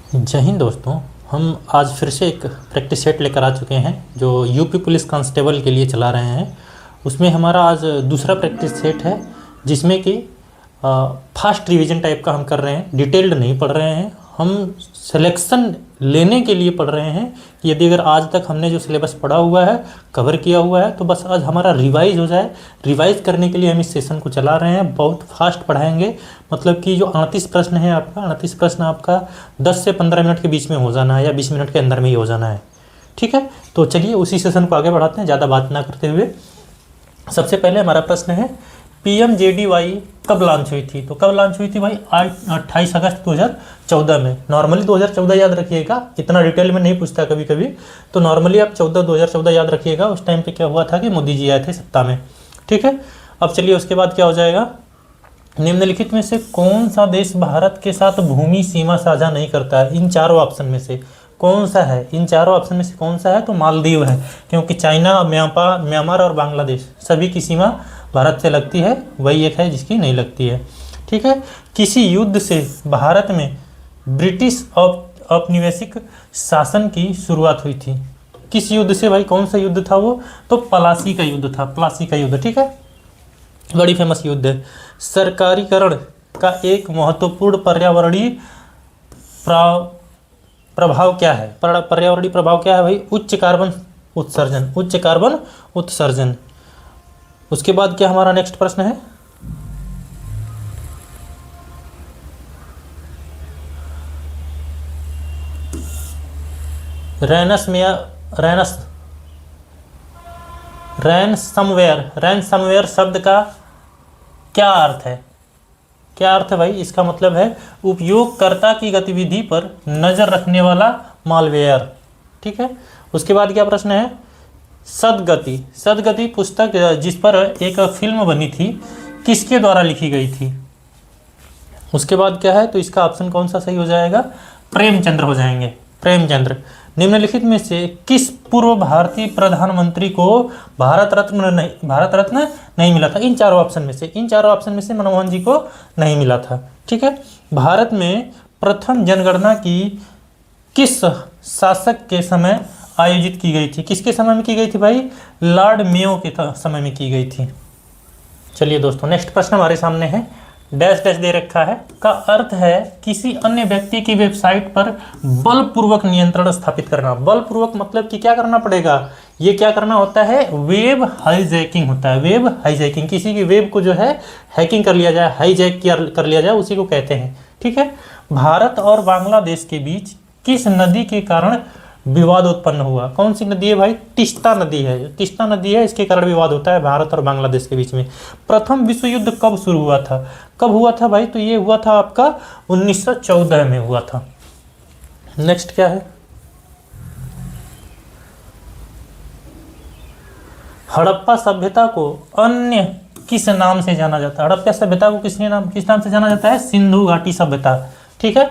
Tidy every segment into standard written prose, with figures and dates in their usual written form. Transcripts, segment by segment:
जय हिंद दोस्तों। हम आज फिर से एक प्रैक्टिस सेट लेकर आ चुके हैं जो यूपी पुलिस कांस्टेबल के लिए चला रहे हैं। उसमें हमारा आज दूसरा प्रैक्टिस सेट है जिसमें कि फास्ट रिवीजन टाइप का हम कर रहे हैं। डिटेल्ड नहीं पढ़ रहे हैं, हम सिलेक्शन लेने के लिए पढ़ रहे हैं कि यदि अगर आज तक हमने जो सिलेबस पढ़ा हुआ है, कवर किया हुआ है, तो बस आज हमारा रिवाइज हो जाए। रिवाइज करने के लिए हम इस सेशन को चला रहे हैं। बहुत फास्ट पढ़ाएंगे, मतलब कि जो 38 प्रश्न है आपका 38 प्रश्न आपका 10 से 15 मिनट के बीच में हो जाना है या 20 मिनट के अंदर में ही हो जाना है। ठीक है, तो चलिए उसी सेशन को आगे बढ़ाते हैं ज़्यादा बात ना करते हुए। सबसे पहले हमारा प्रश्न है PMJDY कब लॉन्च हुई थी? तो कब लॉन्च हुई थी भाई? 28 अगस्त 2014 में। नॉर्मली 2014 याद रखिएगा, इतना डिटेल में नहीं पूछता कभी कभी, तो नॉर्मली आप 2014 याद रखिएगा। उस टाइम पे क्या हुआ था कि मोदी जी आए थे सत्ता में। ठीक है, अब चलिए उसके बाद क्या हो जाएगा। निम्नलिखित में से कौन सा देश भारत के साथ भूमि सीमा साझा नहीं करता है? इन चारों ऑप्शन में से कौन सा है? इन चारों ऑप्शन में से कौन सा है? तो मालदीव है, क्योंकि चाइना, म्यांमार और बांग्लादेश सभी की सीमा भारत से लगती है, वही एक है जिसकी नहीं लगती है। ठीक है, किसी युद्ध से भारत में ब्रिटिश औपनिवेशिक शासन की शुरुआत हुई थी? किस युद्ध से भाई? कौन सा युद्ध था वो? तो प्लासी का युद्ध था, प्लासी का युद्ध। ठीक है, बड़ी फेमस युद्ध है। सरकारीकरण का एक महत्वपूर्ण पर्यावरणीय प्रभाव क्या है? पर्यावरणीय प्रभाव क्या है भाई? उच्च कार्बन उत्सर्जन, उच्च कार्बन उत्सर्जन। उसके बाद क्या हमारा नेक्स्ट प्रश्न है? रैनसमवेयर शब्द का क्या अर्थ है? क्या अर्थ है भाई? इसका मतलब है उपयोगकर्ता की गतिविधि पर नजर रखने वाला मालवेयर। ठीक है, उसके बाद क्या प्रश्न है? सदगति पुस्तक जिस पर एक फिल्म बनी थी, किसके द्वारा लिखी गई थी? उसके बाद क्या है? तो इसका ऑप्शन कौन सा सही हो जाएगा? प्रेमचंद्र हो जाएंगे, प्रेमचंद्र। निम्नलिखित में से किस पूर्व भारतीय प्रधानमंत्री को भारत रत्न नहीं मिला था? इन चारों ऑप्शन में से मनमोहन जी को नहीं मिला था। ठीक है, भारत में प्रथम जनगणना की किस शासक के समय आयोजित की गई थी? किसके समय में की गई थी भाई? लॉर्ड मेयो के समय में की गई थी। चलिए दोस्तों, नेक्स्ट प्रश्न हमारे सामने है। डैश डैश दे रखा है, का अर्थ है किसी अन्य व्यक्ति की वेबसाइट पर बलपूर्वक नियंत्रण स्थापित करना। बलपूर्वक मतलब कि क्या करना पड़ेगा? ये क्या करना होता है? वेब हाईजैकिंग होता है। वेब हाईजैकिंग, किसी की वेब को जो है हैकिंग कर लिया जाए, हाईजैक कर लिया जाए, उसी को कहते हैं। ठीक है, भारत और बांग्लादेश के बीच किस नदी के कारण विवाद उत्पन्न हुआ? कौन सी नदी है भाई? तिस्ता नदी है। तिस्ता नदी है, इसके कारण विवाद होता है भारत और बांग्लादेश के बीच में। प्रथम विश्व युद्ध कब शुरू हुआ था? कब हुआ था भाई? तो ये हुआ था आपका 1914 में हुआ था। नेक्स्ट क्या है? हड़प्पा सभ्यता को अन्य किस नाम से जाना जाता है? हड़प्पा सभ्यता को किस नाम से जाना जाता है? सिंधु घाटी सभ्यता। ठीक है,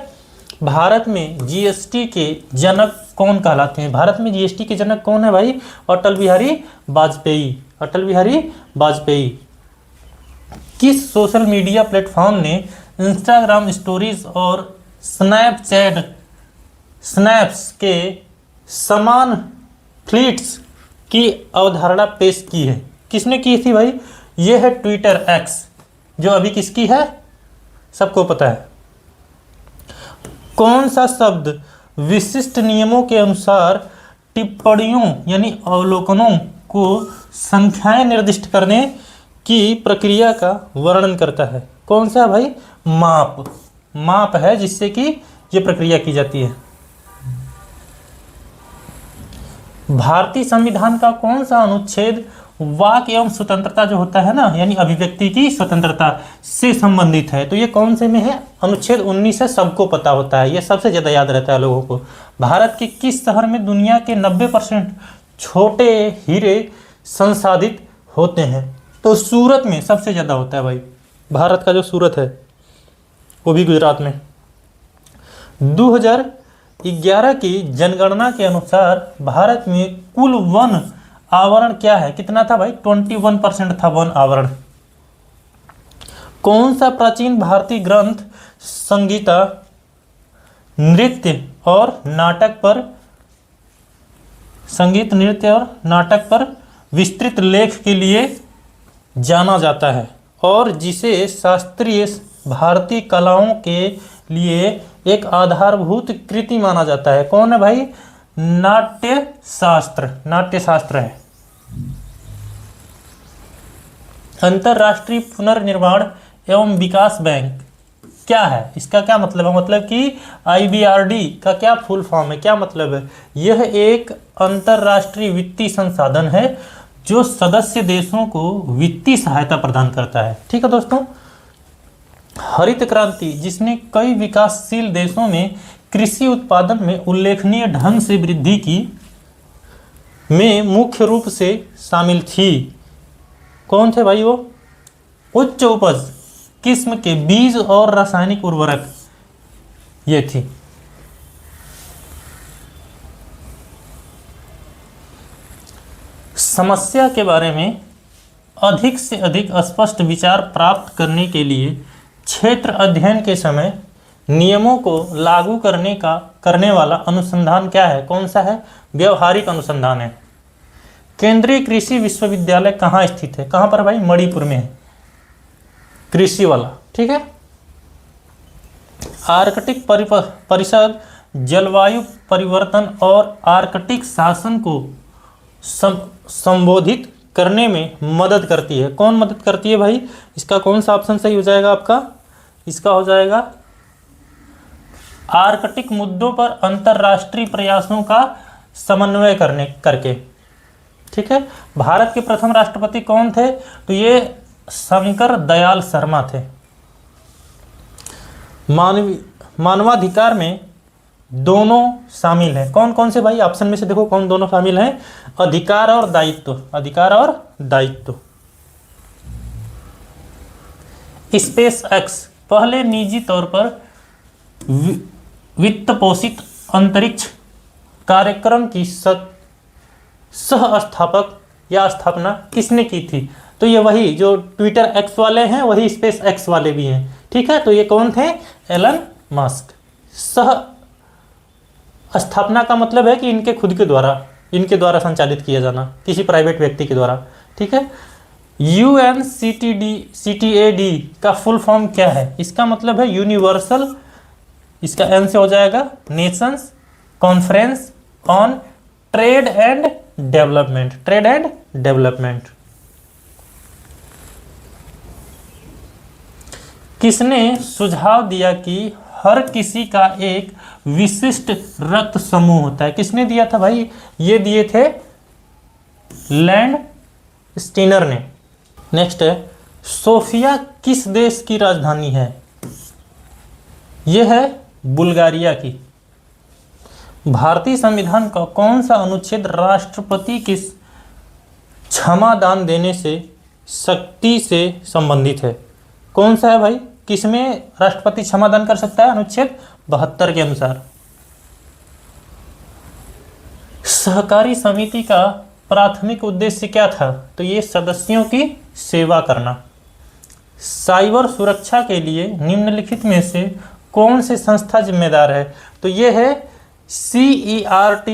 भारत में जीएसटी के जनक कौन कहलाते हैं? भारत में जीएसटी के जनक कौन है भाई? अटल बिहारी वाजपेयी। अटल बिहारी वाजपेयी। किस सोशल मीडिया प्लेटफॉर्म ने इंस्टाग्राम स्टोरीज और स्नैप्स के समान फ्लीट्स की अवधारणा पेश की है? किसने की थी भाई? ये है ट्विटर एक्स, जो अभी किसकी है सबको पता है। कौन सा शब्द विशिष्ट नियमों के अनुसार टिप्पणियों यानी अवलोकनों को संख्याएं निर्दिष्ट करने की प्रक्रिया का वर्णन करता है? कौन सा भाई? माप है जिससे कि ये प्रक्रिया की जाती है। भारतीय संविधान का कौन सा अनुच्छेद वाक एवं स्वतंत्रता जो होता है ना, यानी अभिव्यक्ति की स्वतंत्रता से संबंधित है? तो ये कौन से में है? अनुच्छेद 19 है, सबको पता होता है, ये सबसे ज्यादा याद रहता है लोगों को। भारत के किस शहर में दुनिया के 90% छोटे हीरे संसाधित होते हैं? तो सूरत में सबसे ज्यादा होता है भाई। भारत का जो सूरत है वो भी गुजरात में। 2011 की जनगणना के अनुसार भारत में कुल वन आवरण क्या है? कितना था भाई? 21% था वन आवरण। कौन सा प्राचीन भारतीय ग्रंथ संगीता नृत्य और नाटक पर, संगीत नृत्य और नाटक पर विस्तृत लेख के लिए जाना जाता है और जिसे शास्त्रीय भारतीय कलाओं के लिए एक आधारभूत कृति माना जाता है। कौन है भाई? नाट्य शास्त्र, नाट्य शास्त्र है। अंतरराष्ट्रीय पुनर्निर्माण एवं विकास बैंक क्या है? इसका क्या मतलब है? मतलब कि IBRD का क्या फुल फॉर्म है, क्या मतलब है? यह एक अंतरराष्ट्रीय वित्तीय संसाधन है जो सदस्य देशों को वित्तीय सहायता प्रदान करता है। ठीक है दोस्तों। हरित क्रांति, जिसने कई विकासशील देशों में कृषि उत्पादन में उल्लेखनीय ढंग से वृद्धि की, में मुख्य रूप से शामिल थी। कौन थे भाई वो? उच्च उपज किस्म के बीज और रासायनिक उर्वरक, ये थी। समस्या के बारे में अधिक से अधिक स्पष्ट विचार प्राप्त करने के लिए क्षेत्र अध्ययन के समय नियमों को लागू करने वाला अनुसंधान क्या है? कौन सा है? व्यवहारिक अनुसंधान है। केंद्रीय कृषि विश्वविद्यालय कहाँ स्थित है? कहाँ पर भाई? मणिपुर में है, कृषि वाला। ठीक है। आर्कटिक परिषद जलवायु परिवर्तन और आर्कटिक शासन को संबोधित करने में मदद करती है। कौन मदद करती है भाई? इसका कौन सा ऑप्शन सही हो जाएगा आपका? इसका हो जाएगा आर्कटिक मुद्दों पर अंतरराष्ट्रीय प्रयासों का समन्वय करके। ठीक है। भारत के प्रथम राष्ट्रपति कौन थे? तो ये शंकर दयाल शर्मा थे। मानवाधिकार में दोनों शामिल हैं। कौन कौन से भाई? ऑप्शन में से देखो कौन दोनों शामिल हैं? अधिकार और दायित्व, अधिकार और दायित्व। स्पेस एक्स पहले निजी तौर पर वित्त पोषित अंतरिक्ष कार्यक्रम की सह स्थापक या स्थापना किसने की थी? तो ये वही जो ट्विटर एक्स वाले हैं, वही स्पेस एक्स वाले भी हैं। ठीक है। तो ये कौन थे? Elon Musk. सह स्थापना का मतलब है कि इनके खुद के द्वारा, इनके द्वारा संचालित किया जाना, किसी प्राइवेट व्यक्ति के द्वारा। ठीक है। UNCTAD का फुल फॉर्म क्या है? इसका मतलब है यूनिवर्सल, इसका एन से हो जाएगा Nations conference on trade and development, trade and development. किसने सुझाव दिया कि हर किसी का एक विशिष्ट रक्त समूह होता है? किसने दिया था भाई? ये दिए थे लैंड स्टीनर ने। नेक्स्ट है, सोफिया किस देश की राजधानी है? यह है बुल्गारिया की। भारतीय संविधान का कौन सा अनुच्छेद राष्ट्रपति के क्षमा दान देने से शक्ति से संबंधित है? कौन सा है भाई? किसमें राष्ट्रपति क्षमा दान कर सकता है? अनुच्छेद 72 के अनुसार। सहकारी समिति का प्राथमिक उद्देश्य क्या था? तो ये सदस्यों की सेवा करना। साइबर सुरक्षा के लिए निम्नलिखित में से कौन सी संस्था जिम्मेदार है? तो ये है CERT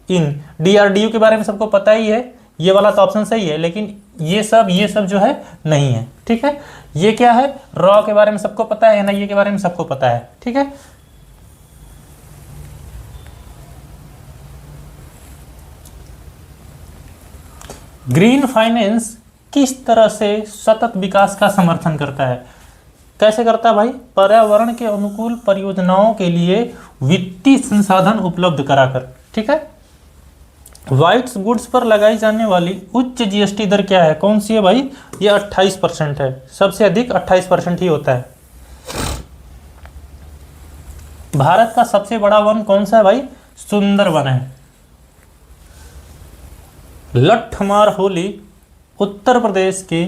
इन। DRDO के बारे में सबको पता ही है, ये वाला तो ऑप्शन सही है, लेकिन ये सब जो है नहीं है। ठीक है। ये क्या है? रॉ के बारे में सबको पता है, NIA के बारे में सबको पता है। ठीक है। ग्रीन फाइनेंस किस तरह से सतत विकास का समर्थन करता है? कैसे करता है भाई? पर्यावरण के अनुकूल परियोजनाओं के लिए वित्तीय संसाधन उपलब्ध कराकर। ठीक है। व्हाइट्स गुड्स पर लगाई जाने वाली उच्च GST दर क्या है? कौन सी है भाई? ये 28% है। सबसे अधिक 28% ही होता है। भारत का सबसे बड़ा वन कौन सा है भाई? सुंदरवन है। लट्ठमार होली उत्तर प्रदेश के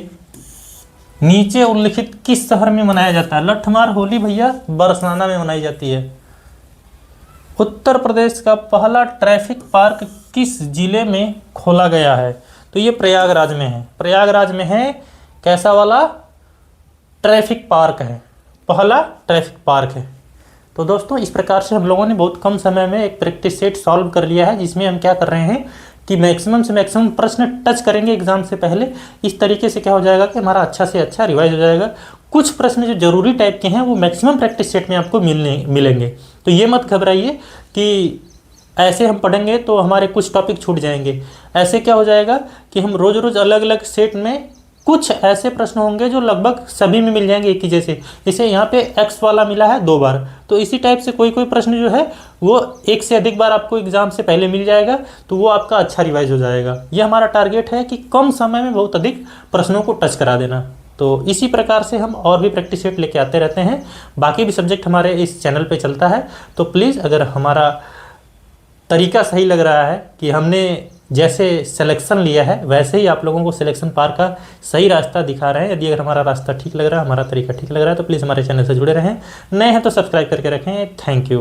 नीचे उल्लिखित किस शहर में मनाया जाता है? लट्ठमार होली भैया बरसाना में मनाई जाती है। उत्तर प्रदेश का पहला ट्रैफिक पार्क किस जिले में खोला गया है? तो ये प्रयागराज में है। प्रयागराज में है। कैसा वाला? ट्रैफिक पार्क है, पहला ट्रैफिक पार्क है। तो दोस्तों इस प्रकार से हम लोगों ने बहुत कम समय में एक प्रैक्टिस सेट सॉल्व कर लिया है, जिसमें हम क्या कर रहे हैं कि मैक्सिमम से मैक्सिमम प्रश्न टच करेंगे एग्जाम से पहले। इस तरीके से क्या हो जाएगा कि हमारा अच्छा से अच्छा रिवाइज हो जाएगा। कुछ प्रश्न जो जरूरी टाइप के हैं वो मैक्सिमम प्रैक्टिस सेट में आपको मिलेंगे। तो ये मत घबराइए कि ऐसे हम पढ़ेंगे तो हमारे कुछ टॉपिक छूट जाएंगे। ऐसे क्या हो जाएगा कि हम रोज़ रोज़ अलग अलग सेट में कुछ ऐसे प्रश्न होंगे जो लगभग सभी में मिल जाएंगे एक ही जैसे। जैसे यहाँ पे x वाला मिला है 2 बार, तो इसी टाइप से कोई कोई प्रश्न जो है वो एक से अधिक बार आपको एग्जाम से पहले मिल जाएगा, तो वो आपका अच्छा रिवाइज हो जाएगा। ये हमारा टारगेट है कि कम समय में बहुत अधिक प्रश्नों को टच करा देना। तो इसी प्रकार से हम और भी प्रैक्टिस सेट लेके आते रहते हैं। बाकी भी सब्जेक्ट हमारे इस चैनल पे चलता है। तो प्लीज़ अगर हमारा तरीका सही लग रहा है कि हमने जैसे सिलेक्शन लिया है वैसे ही आप लोगों को सिलेक्शन पार का सही रास्ता दिखा रहे हैं, यदि अगर हमारा रास्ता ठीक लग रहा है, हमारा तरीका ठीक लग रहा है, तो प्लीज़ हमारे चैनल से जुड़े रहें। नए हैं तो सब्सक्राइब करके रखें। Thank you.